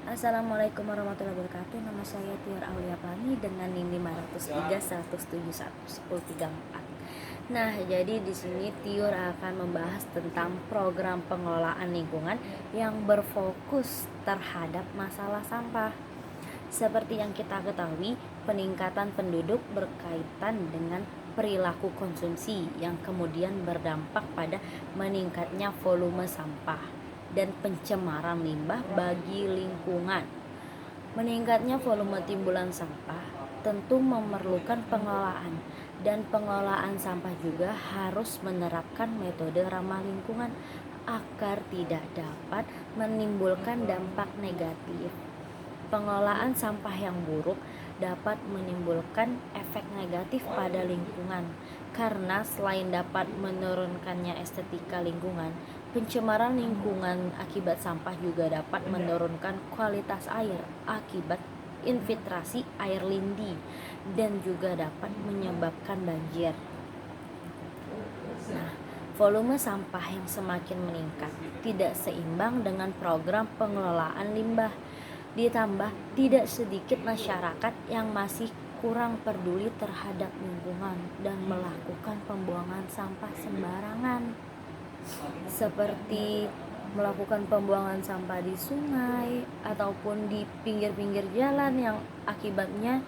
Assalamualaikum warahmatullahi wabarakatuh. Nama saya Tiar Aulia Plani dengan NIM 503 171 1034. Nah, jadi di sini Tiur akan membahas tentang program pengelolaan lingkungan yang berfokus terhadap masalah sampah. Seperti yang kita ketahui, peningkatan penduduk berkaitan dengan perilaku konsumsi yang kemudian berdampak pada meningkatnya volume sampah dan pencemaran limbah bagi lingkungan. Meningkatnya volume timbulan sampah tentu memerlukan pengelolaan, dan pengelolaan sampah juga harus menerapkan metode ramah lingkungan agar tidak dapat menimbulkan dampak negatif. Pengelolaan sampah yang buruk dapat menimbulkan efek negatif pada lingkungan karena selain dapat menurunkannya estetika lingkungan, pencemaran lingkungan akibat sampah juga dapat menurunkan kualitas air akibat infiltrasi air lindi dan juga dapat menyebabkan banjir. Nah, volume sampah yang semakin meningkat tidak seimbang dengan program pengelolaan limbah. Ditambah tidak sedikit masyarakat yang masih kurang peduli terhadap lingkungan dan melakukan pembuangan sampah sembarangan, seperti melakukan pembuangan sampah di sungai ataupun di pinggir-pinggir jalan yang akibatnya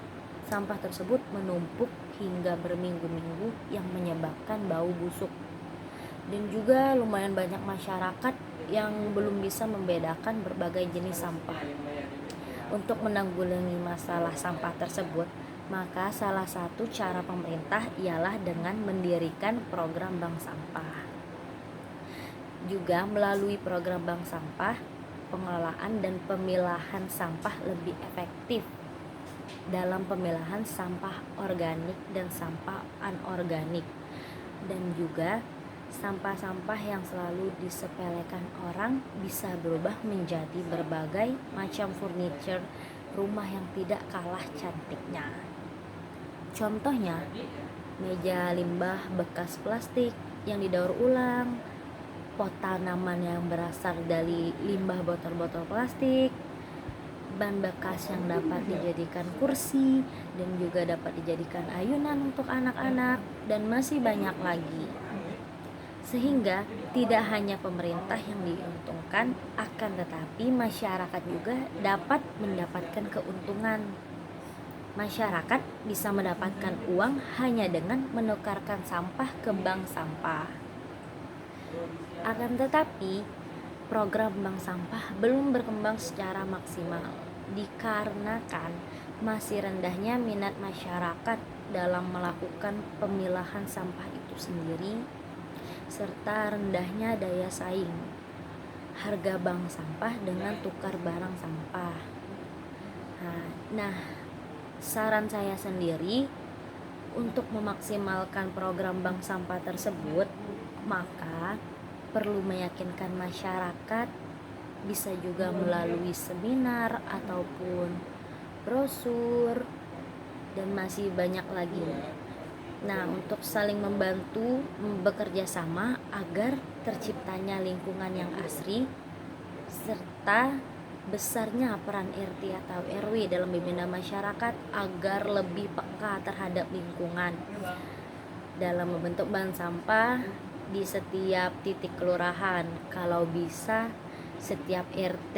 sampah tersebut menumpuk hingga berminggu-minggu yang menyebabkan bau busuk. Dan juga lumayan banyak masyarakat yang belum bisa membedakan berbagai jenis sampah. Untuk menanggulangi masalah sampah tersebut, maka salah satu cara pemerintah ialah dengan mendirikan program bank sampah. Juga melalui program bank sampah, pengelolaan dan pemilahan sampah lebih efektif dalam pemilahan sampah organik dan sampah anorganik. Dan juga sampah-sampah yang selalu disepelekan orang bisa berubah menjadi berbagai macam furniture rumah yang tidak kalah cantiknya. Contohnya, meja limbah bekas plastik yang didaur ulang, pot tanaman yang berasal dari limbah botol-botol plastik, ban bekas yang dapat dijadikan kursi dan juga dapat dijadikan ayunan untuk anak-anak, dan masih banyak lagi. Sehingga tidak hanya pemerintah yang diuntungkan, akan tetapi masyarakat juga dapat mendapatkan keuntungan. Masyarakat bisa mendapatkan uang hanya dengan menukarkan sampah ke bank sampah. Akan tetapi, program bank sampah belum berkembang secara maksimal dikarenakan masih rendahnya minat masyarakat dalam melakukan pemilahan sampah itu sendiri, serta rendahnya daya saing harga bank sampah dengan tukar barang sampah. Nah, saran saya sendiri untuk memaksimalkan program bank sampah tersebut, maka perlu meyakinkan masyarakat, bisa juga melalui seminar ataupun brosur dan masih banyak lagi. Nah, untuk saling membantu bekerja sama agar terciptanya lingkungan yang asri, serta besarnya peran RT atau RW dalam membina masyarakat agar lebih peka terhadap lingkungan dalam membentuk bank sampah di setiap titik kelurahan. Kalau bisa setiap RT,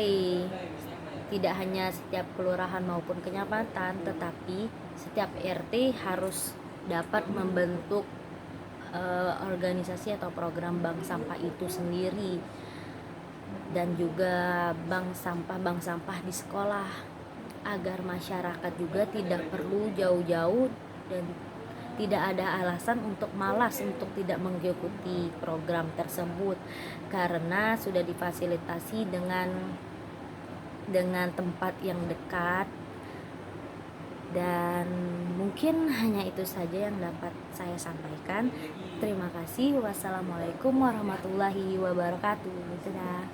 tidak hanya setiap kelurahan maupun kecamatan, tetapi setiap RT harus dapat membentuk organisasi atau program bank sampah itu sendiri, dan juga bank sampah di sekolah, agar masyarakat juga tidak perlu jauh-jauh dan tidak ada alasan untuk malas untuk tidak mengikuti program tersebut karena sudah difasilitasi dengan tempat yang dekat. Dan mungkin hanya itu saja yang dapat saya sampaikan. Terima kasih. Wassalamualaikum warahmatullahi wabarakatuh. Dadah.